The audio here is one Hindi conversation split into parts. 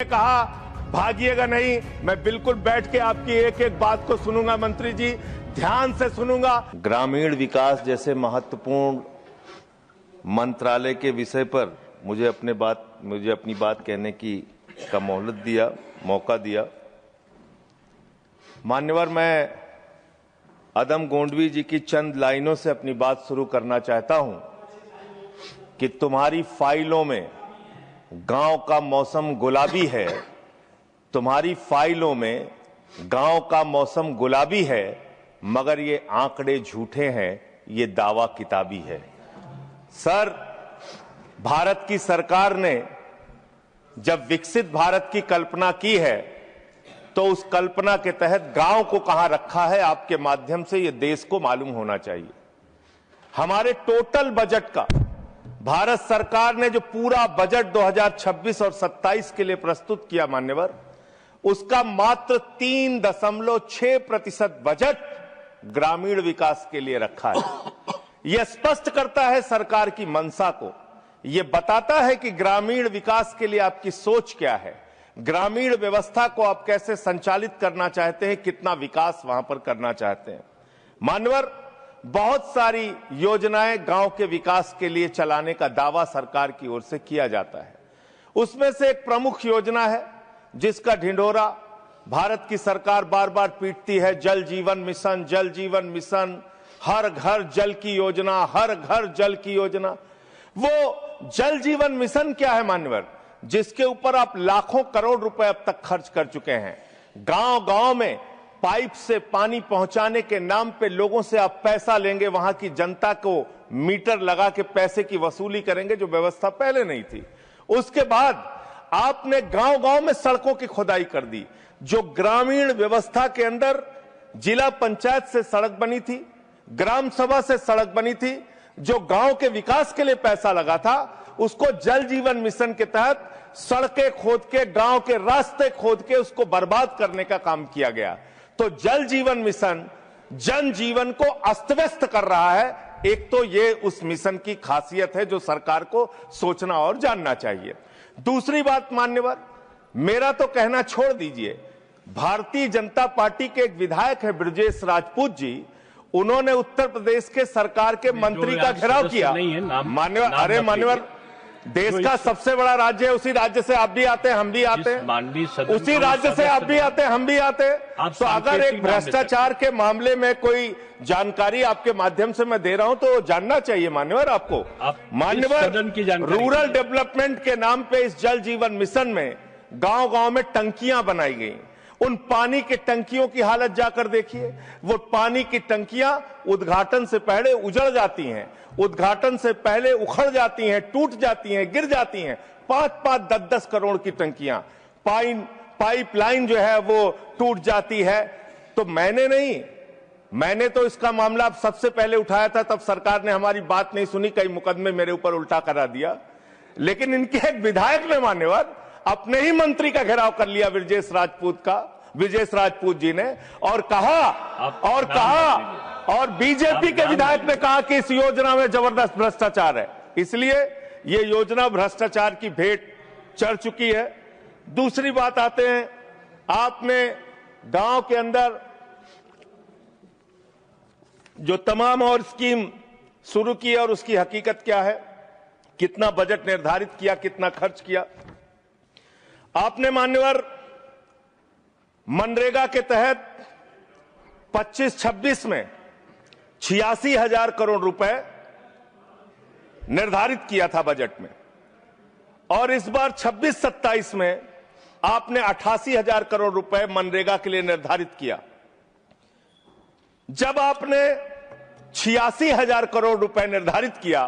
कहा भागिएगा नहीं, मैं बिल्कुल बैठ के आपकी एक एक बात को सुनूंगा मंत्री जी, ध्यान से सुनूंगा। ग्रामीण विकास जैसे महत्वपूर्ण मंत्रालय के विषय पर मुझे अपनी बात कहने का मौका दिया। मान्यवर, मैं अदम गोंडवी जी की चंद लाइनों से अपनी बात शुरू करना चाहता हूं कि तुम्हारी फाइलों में गांव का मौसम गुलाबी है, तुम्हारी फाइलों में गांव का मौसम गुलाबी है, मगर ये आंकड़े झूठे हैं, ये दावा किताबी है। सर, भारत की सरकार ने जब विकसित भारत की कल्पना की है तो उस कल्पना के तहत गांव को कहां रखा है, आपके माध्यम से ये देश को मालूम होना चाहिए। हमारे टोटल बजट का भारत सरकार ने जो पूरा बजट 2026 और 27 के लिए प्रस्तुत किया मान्यवर, उसका मात्र 3.6% बजट ग्रामीण विकास के लिए रखा है। यह स्पष्ट करता है सरकार की मंशा को, यह बताता है कि ग्रामीण विकास के लिए आपकी सोच क्या है, ग्रामीण व्यवस्था को आप कैसे संचालित करना चाहते हैं, कितना विकास वहां पर करना चाहते हैं। मान्यवर, बहुत सारी योजनाएं गांव के विकास के लिए चलाने का दावा सरकार की ओर से किया जाता है। उसमें से एक प्रमुख योजना है जिसका ढिंढोरा भारत की सरकार बार बार पीटती है, जल जीवन मिशन, जल जीवन मिशन, हर घर जल की योजना, हर घर जल की योजना। वो जल जीवन मिशन क्या है मान्यवर, जिसके ऊपर आप लाखों करोड़ रुपए अब तक खर्च कर चुके हैं। गांव गांव में पाइप से पानी पहुंचाने के नाम पे लोगों से आप पैसा लेंगे, वहां की जनता को मीटर लगा के पैसे की वसूली करेंगे, जो व्यवस्था पहले नहीं थी। उसके बाद आपने गांव गांव में सड़कों की खुदाई कर दी। जो ग्रामीण व्यवस्था के अंदर जिला पंचायत से सड़क बनी थी, ग्राम सभा से सड़क बनी थी, जो गांव के विकास के लिए पैसा लगा था, उसको जल जीवन मिशन के तहत सड़कें खोद के, गांव के रास्ते खोद के उसको बर्बाद करने का काम किया गया। तो जल जीवन मिशन जन जीवन को अस्त व्यस्त कर रहा है। एक तो ये उस मिशन की खासियत है जो सरकार को सोचना और जानना चाहिए। दूसरी बात मान्यवर, मेरा तो कहना छोड़ दीजिए, भारतीय जनता पार्टी के एक विधायक है ब्रजेश राजपूत जी, उन्होंने उत्तर प्रदेश के सरकार के मंत्री का घेराव किया। मान्यवर, अरे मान्यवर, देश का सबसे बड़ा राज्य है, उसी राज्य से आप भी आते हैं, हम भी आते हैं, उसी राज्य से आप भी आते हैं, हम भी आते हैं। तो अगर एक भ्रष्टाचार के मामले में कोई जानकारी आपके माध्यम से मैं दे रहा हूं तो जानना चाहिए मान्यवर आपको। मान्यवर, रूरल डेवलपमेंट के नाम पे इस जल जीवन मिशन में गांव गांव में टंकियां बनाई गई। उन पानी की टंकियों की हालत जाकर देखिए। वो पानी की टंकियां उद्घाटन से पहले उजड़ जाती हैं, उद्घाटन से पहले उखड़ जाती हैं, टूट जाती हैं, गिर जाती हैं। 5-5, 10-10 करोड़ की टंकियां, पाइपलाइन जो है वो टूट जाती है। तो मैंने तो इसका मामला सबसे पहले उठाया था, तब सरकार ने हमारी बात नहीं सुनी, कई मुकदमे मेरे ऊपर उल्टा करा दिया। लेकिन इनके एक विधायक ने मान्यवर अपने ही मंत्री का घेराव कर लिया, ब्रजेश राजपूत जी ने, और बीजेपी के विधायक ने कहा कि इस योजना में जबरदस्त भ्रष्टाचार है। इसलिए ये योजना भ्रष्टाचार की भेंट चढ़ चुकी है। दूसरी बात आते हैं, आपने गांव के अंदर जो तमाम और स्कीम शुरू की और उसकी हकीकत क्या है, कितना बजट निर्धारित किया, कितना खर्च किया। आपने मान्यवर मनरेगा के तहत 25-26 में 86,000 करोड़ रुपए निर्धारित किया था बजट में, और इस बार 26-27 में आपने 88,000 करोड़ रुपए मनरेगा के लिए निर्धारित किया। जब आपने 86,000 करोड़ रुपए निर्धारित किया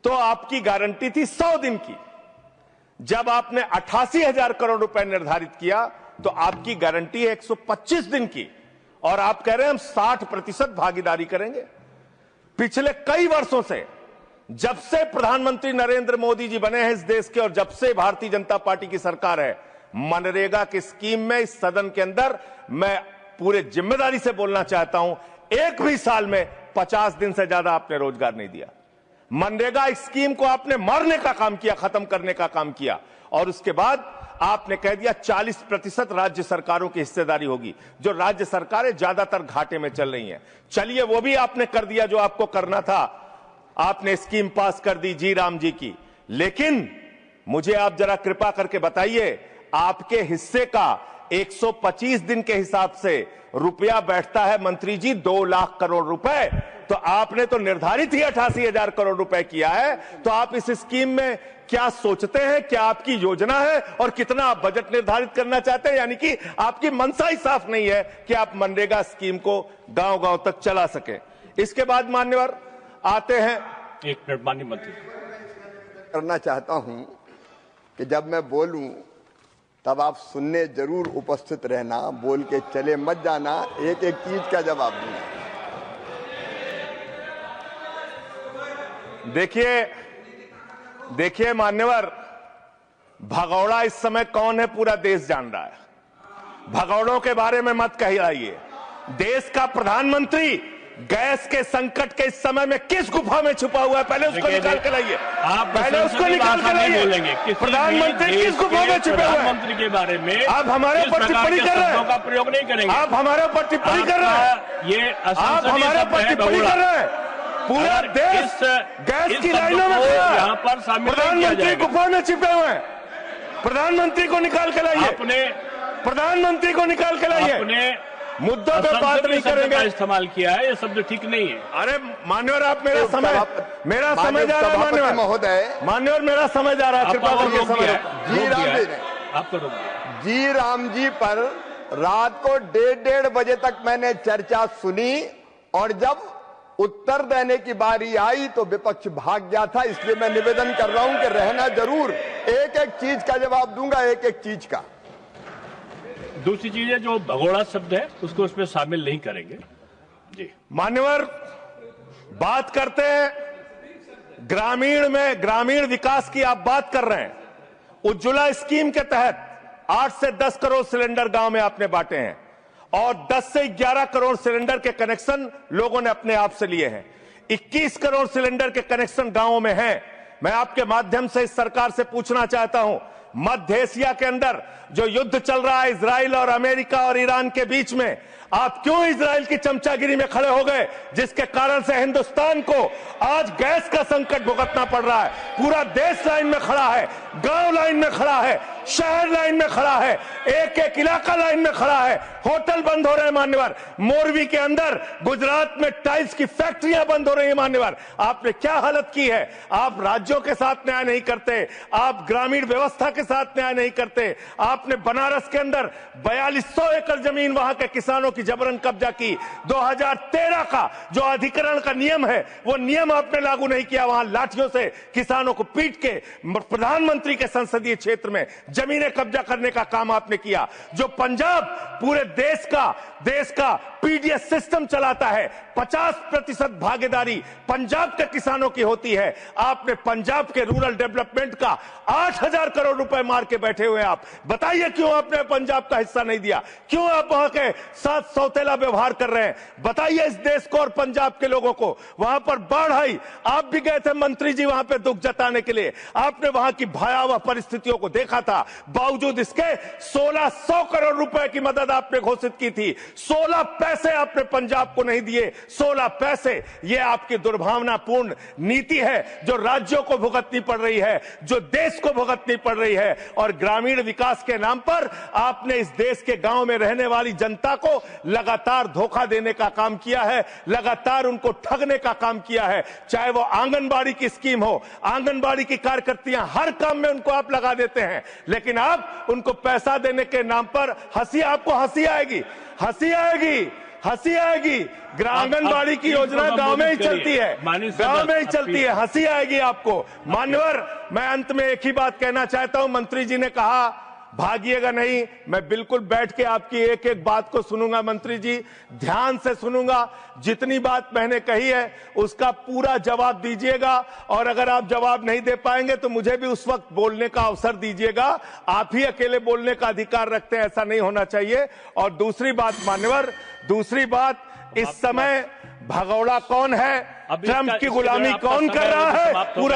तो आपकी गारंटी थी 100 दिन की। जब आपने 88,000 करोड़ रुपए निर्धारित किया तो आपकी गारंटी है 125 दिन की, और आप कह रहे हैं हम 60% भागीदारी करेंगे। पिछले कई वर्षों से, जब से प्रधानमंत्री नरेंद्र मोदी जी बने हैं इस देश के, और जब से भारतीय जनता पार्टी की सरकार है, मनरेगा की स्कीम में इस सदन के अंदर मैं पूरे जिम्मेदारी से बोलना चाहता हूं, एक भी साल में 50 दिन से ज्यादा आपने रोजगार नहीं दिया। मनरेगा स्कीम को आपने मारने का काम किया, खत्म करने का काम किया, और उसके बाद आपने कह दिया 40% राज्य सरकारों की हिस्सेदारी होगी। जो राज्य सरकारें ज्यादातर घाटे में चल रही हैं, चलिए वो भी आपने कर दिया जो आपको करना था। आपने स्कीम पास कर दी जी राम जी की, लेकिन मुझे आप जरा कृपा करके बताइए, आपके हिस्से का 125 दिन के हिसाब से रुपया बैठता है मंत्री जी 2 लाख करोड़ रुपए। तो आपने तो निर्धारित ही 88,000 करोड़ रुपए किया है। तो आप इस स्कीम में क्या सोचते हैं, क्या आपकी योजना है और कितना आप बजट निर्धारित करना चाहते हैं? यानी कि आपकी मंशा ही साफ नहीं है कि आप मनरेगा स्कीम को गांव-गांव तक चला सके। इसके बाद मान्यवर आते हैं, एक मिनट माननीय मंत्री करना चाहता हूं कि जब मैं बोलूं तब आप सुनने जरूर उपस्थित रहना, बोल के चले मत जाना, एक एक चीज का जवाब दूंगा। देखिए मान्यवर, भगौड़ा इस समय कौन है पूरा देश जान रहा है। भगौड़ों के बारे में मत कहिए। देश का प्रधानमंत्री गैस के संकट के इस समय में किस गुफा में छुपा हुआ है, पहले उसको निकाल के लाइए। पहले उसको निकाल के लाइए। प्रधानमंत्री किस गुफा में छुपे हुए हैं? मंत्री के बारे में आप हमारे ऊपर टिप्पणी कर रहे हैं, का प्रयोग नहीं करेंगे। आप हमारे ऊपर टिप्पणी कर रहे हैं, ये आप हमारे ऊपर टिप्पणी कर रहे हैं। पूरा देश गैस की लाइनों में खड़ा है, यहाँ पर शामिल प्रधानमंत्री गुफा में छिपे हुए हैं। प्रधानमंत्री को निकाल के लाइए, प्रधानमंत्री को निकाल के लाइए। मुद्दों पे बात नहीं करेंगे। इस्तेमाल किया है, ये शब्द ठीक नहीं है। अरे मान्यवर, आप मेरा समय जा रहा है। मान्यवर मेरा समय जा रहा है, कृपा करके समय। जी राम जी ने आपको जी राम जी पर रात को 1:30 बजे तक मैंने चर्चा सुनी और जब उत्तर देने की बारी आई तो विपक्ष भाग गया था। इसलिए मैं निवेदन कर रहा हूं कि रहना जरूर, एक एक चीज का जवाब दूंगा, एक एक चीज का। दूसरी चीज है जो भगोड़ा शब्द है उसको उसमें शामिल नहीं करेंगे। जी मान्यवर, बात करते हैं ग्रामीण विकास की। आप बात कर रहे हैं उज्ज्वला स्कीम के तहत 8 से 10 करोड़ सिलेंडर गांव में आपने बांटे हैं और 10 से 11 करोड़ सिलेंडर के कनेक्शन लोगों ने अपने आप से लिए हैं। 21 करोड़ सिलेंडर के कनेक्शन गांवों में हैं। मैं आपके माध्यम से इस सरकार से पूछना चाहता हूं, मध्य एशिया के अंदर जो युद्ध चल रहा है इजराइल और अमेरिका और ईरान के बीच में, आप क्यों इजराइल की चमचागिरी में खड़े हो गए, जिसके कारण से हिंदुस्तान को आज गैस का संकट भुगतना पड़ रहा है। पूरा देश लाइन में खड़ा है, गांव लाइन में खड़ा है, शहर लाइन में खड़ा है, एक एक इलाका लाइन में खड़ा है। होटल बंद हो रहे हैं मान्यवर, मोरवी के अंदर गुजरात में टाइल्स की फैक्ट्रियां बंद हो रही है मान्यवर। आपने क्या हालत की है? आप राज्यों के साथ न्याय नहीं करते, आप ग्रामीण व्यवस्था के साथ न्याय नहीं करते। आपने बनारस के अंदर 4200 एकड़ जमीन वहां के किसानों की जबरन कब्जा की। 2013 का जो अधिकरण का नियम है वो नियम आपने लागू नहीं किया। वहां लाठियों से किसानों को पीट के प्रधानमंत्री के संसदीय क्षेत्र में जमीनें कब्जा करने का काम आपने किया। जो पंजाब पूरे देश का पीडीएस सिस्टम चलाता है, 50% भागीदारी पंजाब के किसानों की होती है। आपने पंजाब के रूरल डेवलपमेंट का 8,000 करोड़ रुपए मार के बैठे हुए। आप बताइए क्यों आपने पंजाब का हिस्सा नहीं दिया? क्यों आप वहां के साथ सौतेला व्यवहार कर रहे हैं? बताइए इस देश को और पंजाब के लोगों को। वहां पर बाढ़ आई, आप भी गए थे मंत्री जी वहां पे दुख जताने के लिए। आपने वहां की भयावह परिस्थितियों को देखा था। बावजूद इसके 1600 करोड़ रुपए की मदद आपने घोषित की थी। 16 पैसे आपने पंजाब को नहीं दिए। 16 पैसे। यह आपकी दुर्भावनापूर्ण नीति है जो राज्यों को भुगतनी पड़ रही है, जो देश को भुगतनी पड़ रही है। और ग्रामीण विकास के नाम पर आपने इस देश के गांव में रहने वाली जनता को लगातार धोखा देने का काम किया है, लगातार उनको ठगने का काम किया है। चाहे वो आंगनबाड़ी की स्कीम हो, आंगनबाड़ी की कार्यकर्तियां, हर काम में उनको आप लगा देते हैं, लेकिन आप उनको पैसा देने के नाम पर आपको हंसी आएगी, हंसी आएगी, हंसी आएगी। आंगनबाड़ी की योजना गांव में ही चलती है, गांव में ही चलती है, हंसी आएगी आपको। मान्यवर, मैं अंत में एक ही बात कहना चाहता हूं। मंत्री जी ने कहा भागिएगा नहीं, मैं बिल्कुल बैठ के आपकी एक एक बात को सुनूंगा। मंत्री जी, ध्यान से सुनूंगा। जितनी बात मैंने कही है उसका पूरा जवाब दीजिएगा, और अगर आप जवाब नहीं दे पाएंगे तो मुझे भी उस वक्त बोलने का अवसर दीजिएगा। आप ही अकेले बोलने का अधिकार रखते हैं, ऐसा नहीं होना चाहिए। और दूसरी बात मान्यवर, दूसरी बात, इस समय भगौड़ा कौन है, ट्रंप की गुलामी कौन कर रहा है, पूरा